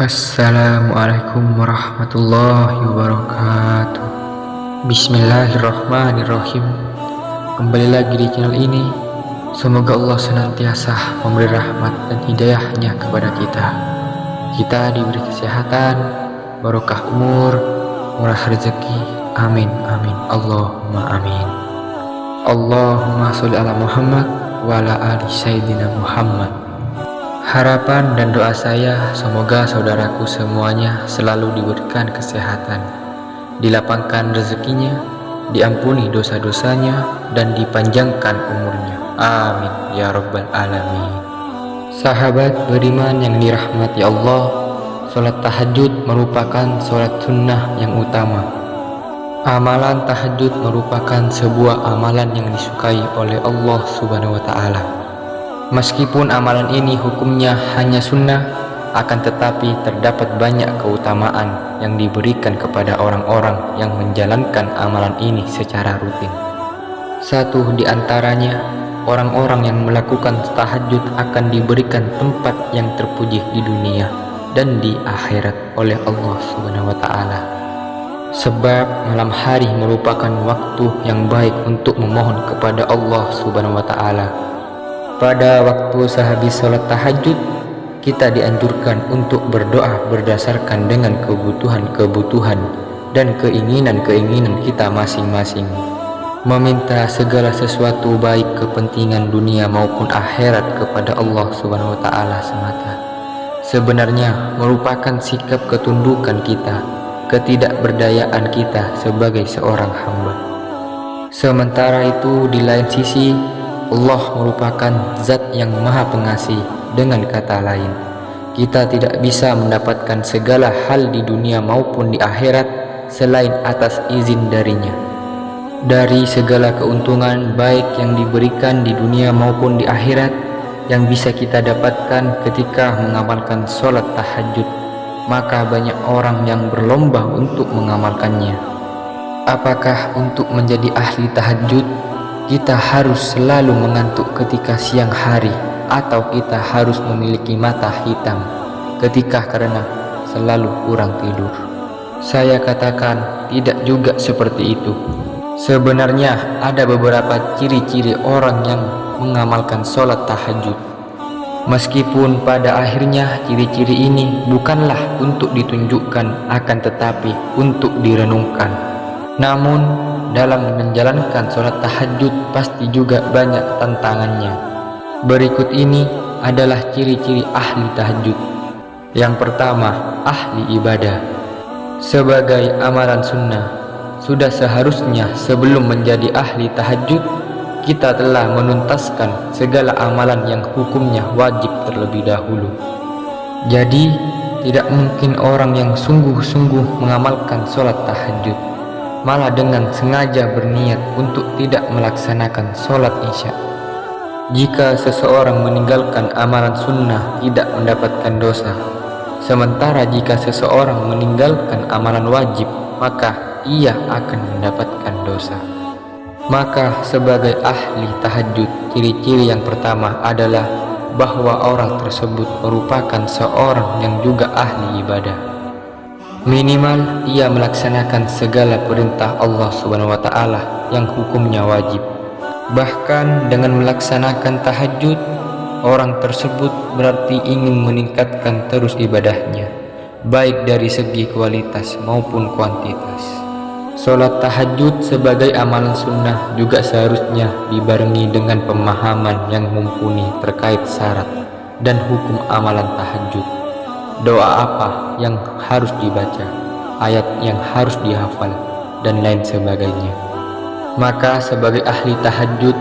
Assalamualaikum warahmatullahi wabarakatuh. Bismillahirrahmanirrahim. Kembali lagi di channel ini. Semoga Allah senantiasa memberi rahmat dan hidayahnya kepada kita. Kita diberi kesehatan, barokah umur, murah rezeki. Amin amin. Allahumma amin. Allahumma sholli ala Muhammad wa ala ali sayyidina Muhammad. Harapan dan doa saya semoga saudaraku semuanya selalu diberikan kesehatan, dilapangkan rezekinya, diampuni dosa-dosanya, dan dipanjangkan umurnya. Amin ya rabbal alamin. Sahabat beriman yang dirahmati Allah, sholat tahajud merupakan sholat sunnah yang utama. Amalan tahajud merupakan sebuah amalan yang disukai oleh Allah Subhanahu wa Ta'ala. Meskipun amalan ini hukumnya hanya sunnah, akan tetapi terdapat banyak keutamaan yang diberikan kepada orang-orang yang menjalankan amalan ini secara rutin. Satu di antaranya, orang-orang yang melakukan tahajud akan diberikan tempat yang terpuji di dunia dan di akhirat oleh Allah Subhanahu wa Ta'ala. Sebab malam hari merupakan waktu yang baik untuk memohon kepada Allah Subhanahu wa Ta'ala. Pada waktu sehabis sholat tahajud, kita dianjurkan untuk berdoa berdasarkan dengan kebutuhan-kebutuhan dan keinginan-keinginan kita masing-masing. Meminta segala sesuatu baik kepentingan dunia maupun akhirat kepada Allah Subhanahu wa Ta'ala semata. Sebenarnya merupakan sikap ketundukan kita, ketidakberdayaan kita sebagai seorang hamba. Sementara itu di lain sisi, Allah merupakan zat yang maha pengasih. Dengan kata lain, kita tidak bisa mendapatkan segala hal di dunia maupun di akhirat selain atas izin darinya. Dari segala keuntungan baik yang diberikan di dunia maupun di akhirat yang bisa kita dapatkan ketika mengamalkan sholat tahajud, maka banyak orang yang berlomba untuk mengamalkannya. Apakah untuk menjadi ahli tahajud kita harus selalu mengantuk ketika siang hari, atau kita harus memiliki mata hitam ketika karena selalu kurang tidur? Saya katakan tidak juga seperti itu. Sebenarnya ada beberapa ciri-ciri orang yang mengamalkan sholat tahajud. Meskipun pada akhirnya ciri-ciri ini bukanlah untuk ditunjukkan, akan tetapi untuk direnungkan. Namun dalam menjalankan sholat tahajud pasti juga banyak tantangannya. Berikut ini adalah ciri-ciri ahli tahajud. Yang pertama, ahli ibadah. Sebagai amalan sunnah, sudah seharusnya sebelum menjadi ahli tahajud, kita telah menuntaskan segala amalan yang hukumnya wajib terlebih dahulu. Jadi, tidak mungkin orang yang sungguh-sungguh mengamalkan sholat tahajud malah dengan sengaja berniat untuk tidak melaksanakan sholat isya. Jika seseorang meninggalkan amalan sunnah tidak mendapatkan dosa, sementara jika seseorang meninggalkan amalan wajib, maka ia akan mendapatkan dosa. Maka sebagai ahli tahajud, ciri-ciri yang pertama adalah bahwa orang tersebut merupakan seorang yang juga ahli ibadah. Minimal ia melaksanakan segala perintah Allah Subhanahu wa Ta'ala yang hukumnya wajib. Bahkan dengan melaksanakan tahajud, orang tersebut berarti ingin meningkatkan terus ibadahnya, baik dari segi kualitas maupun kuantitas. Sholat tahajud sebagai amalan sunnah juga seharusnya dibarengi dengan pemahaman yang mumpuni terkait syarat dan hukum amalan tahajud. Doa apa yang harus dibaca, ayat yang harus dihafal, dan lain sebagainya. Maka sebagai ahli tahajud,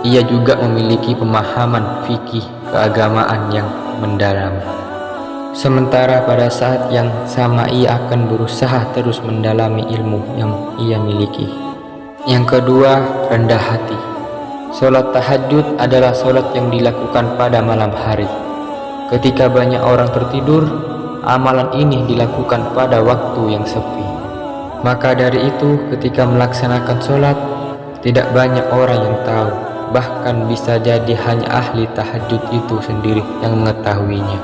ia juga memiliki pemahaman fikih keagamaan yang mendalam. Sementara pada saat yang sama ia akan berusaha terus mendalami ilmu yang ia miliki. Yang kedua, rendah hati. Sholat tahajud adalah sholat yang dilakukan pada malam hari. Ketika banyak orang tertidur, amalan ini dilakukan pada waktu yang sepi. Maka dari itu ketika melaksanakan sholat, tidak banyak orang yang tahu. Bahkan bisa jadi hanya ahli tahajud itu sendiri yang mengetahuinya.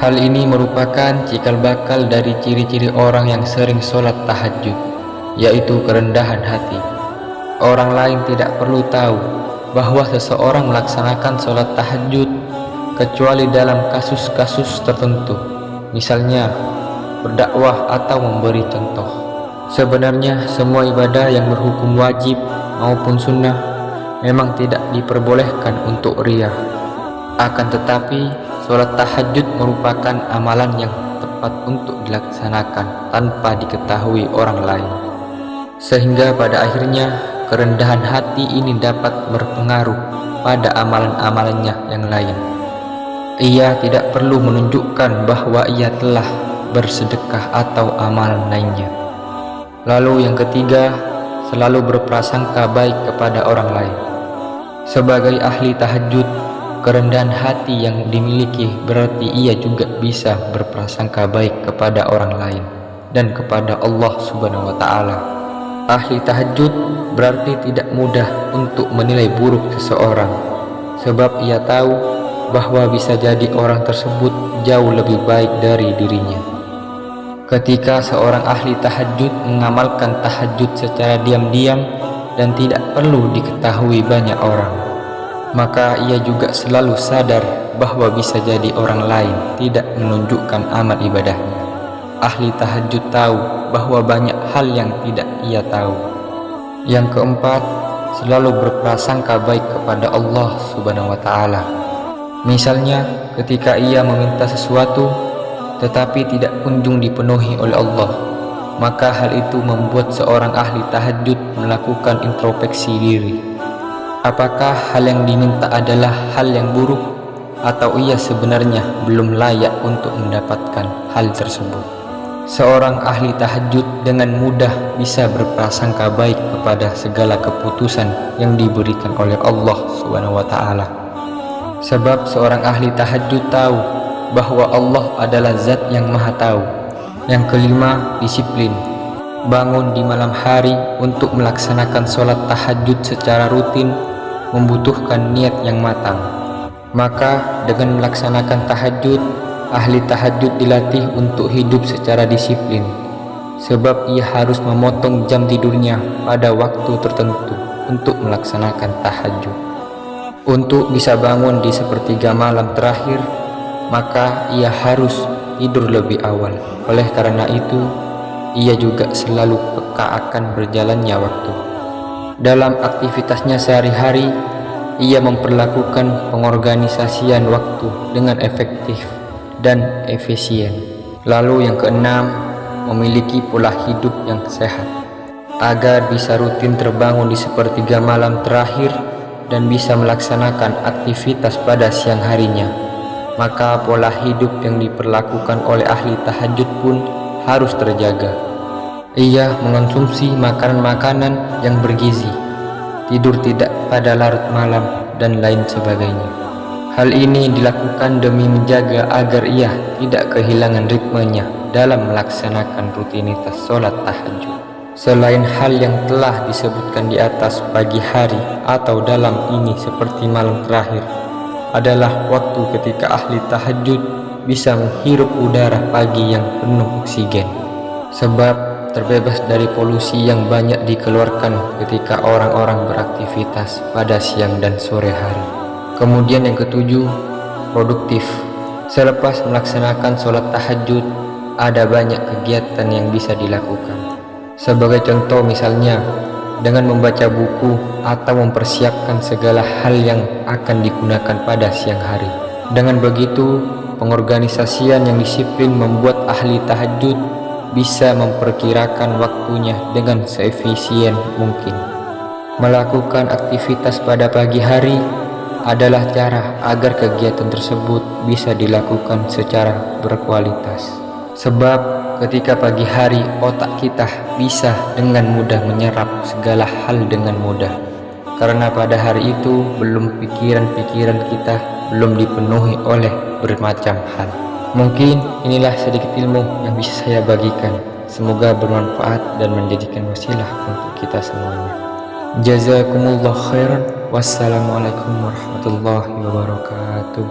Hal ini merupakan cikal bakal dari ciri-ciri orang yang sering sholat tahajud, yaitu kerendahan hati. Orang lain tidak perlu tahu bahwa seseorang melaksanakan sholat tahajud kecuali dalam kasus-kasus tertentu, misalnya berdakwah atau memberi contoh. Sebenarnya semua ibadah yang berhukum wajib maupun sunnah memang tidak diperbolehkan untuk riya. Akan tetapi sholat tahajud merupakan amalan yang tepat untuk dilaksanakan tanpa diketahui orang lain, sehingga pada akhirnya kerendahan hati ini dapat berpengaruh pada amalan-amalannya yang lain. Ia tidak perlu menunjukkan bahwa ia telah bersedekah atau amalan lainnya. Lalu yang ketiga, selalu berprasangka baik kepada orang lain. Sebagai ahli tahajud, kerendahan hati yang dimiliki berarti ia juga bisa berprasangka baik kepada orang lain dan kepada Allah Subhanahu wa Ta'ala. Ahli tahajud berarti tidak mudah untuk menilai buruk seseorang, sebab ia tahu bahwa bisa jadi orang tersebut jauh lebih baik dari dirinya. Ketika seorang ahli tahajud mengamalkan tahajud secara diam-diam dan tidak perlu diketahui banyak orang, maka ia juga selalu sadar bahwa bisa jadi orang lain tidak menunjukkan amal ibadahnya. Ahli tahajud tahu bahwa banyak hal yang tidak ia tahu. Yang keempat, selalu berprasangka baik kepada Allah Subhanahu wa Ta'ala. Misalnya ketika ia meminta sesuatu tetapi tidak kunjung dipenuhi oleh Allah, maka hal itu membuat seorang ahli tahajud melakukan introspeksi diri. Apakah hal yang diminta adalah hal yang buruk, atau ia sebenarnya belum layak untuk mendapatkan hal tersebut? Seorang ahli tahajud dengan mudah bisa berprasangka baik kepada segala keputusan yang diberikan oleh Allah Subhanahu wa Ta'ala. Sebab seorang ahli tahajud tahu bahwa Allah adalah zat yang maha tahu. Yang kelima, disiplin. Bangun di malam hari untuk melaksanakan sholat tahajud secara rutin membutuhkan niat yang matang. Maka dengan melaksanakan tahajud, ahli tahajud dilatih untuk hidup secara disiplin, sebab ia harus memotong jam tidurnya pada waktu tertentu untuk melaksanakan tahajud. Untuk bisa bangun di sepertiga malam terakhir, maka ia harus tidur lebih awal. Oleh karena itu, ia juga selalu peka akan berjalannya waktu. Dalam aktivitasnya sehari-hari, ia memperlakukan pengorganisasian waktu dengan efektif dan efisien. Lalu yang keenam, memiliki pola hidup yang sehat. Agar bisa rutin terbangun di sepertiga malam terakhir dan bisa melaksanakan aktivitas pada siang harinya, maka pola hidup yang diperlakukan oleh ahli tahajud pun harus terjaga. Ia mengonsumsi makanan-makanan yang bergizi, tidur tidak pada larut malam, dan lain sebagainya. Hal ini dilakukan demi menjaga agar ia tidak kehilangan ritmenya dalam melaksanakan rutinitas sholat tahajud. Selain hal yang telah disebutkan di atas, pagi hari atau dalam ini seperti malam terakhir adalah waktu ketika ahli tahajud bisa menghirup udara pagi yang penuh oksigen, sebab terbebas dari polusi yang banyak dikeluarkan ketika orang-orang beraktivitas pada siang dan sore hari. Kemudian yang ketujuh, produktif. Selepas melaksanakan sholat tahajud, ada banyak kegiatan yang bisa dilakukan. Sebagai contoh misalnya, dengan membaca buku atau mempersiapkan segala hal yang akan digunakan pada siang hari. Dengan begitu, pengorganisasian yang disiplin membuat ahli tahajud bisa memperkirakan waktunya dengan seefisien mungkin. Melakukan aktivitas pada pagi hari adalah cara agar kegiatan tersebut bisa dilakukan secara berkualitas. Sebab ketika pagi hari otak kita bisa dengan mudah menyerap segala hal dengan mudah, karena pada hari itu pikiran-pikiran kita belum dipenuhi oleh bermacam hal. Mungkin inilah sedikit ilmu yang bisa saya bagikan. Semoga bermanfaat dan menjadikan wasilah untuk kita semuanya. Jazakumullah khairan. Wassalamualaikum warahmatullahi wabarakatuh.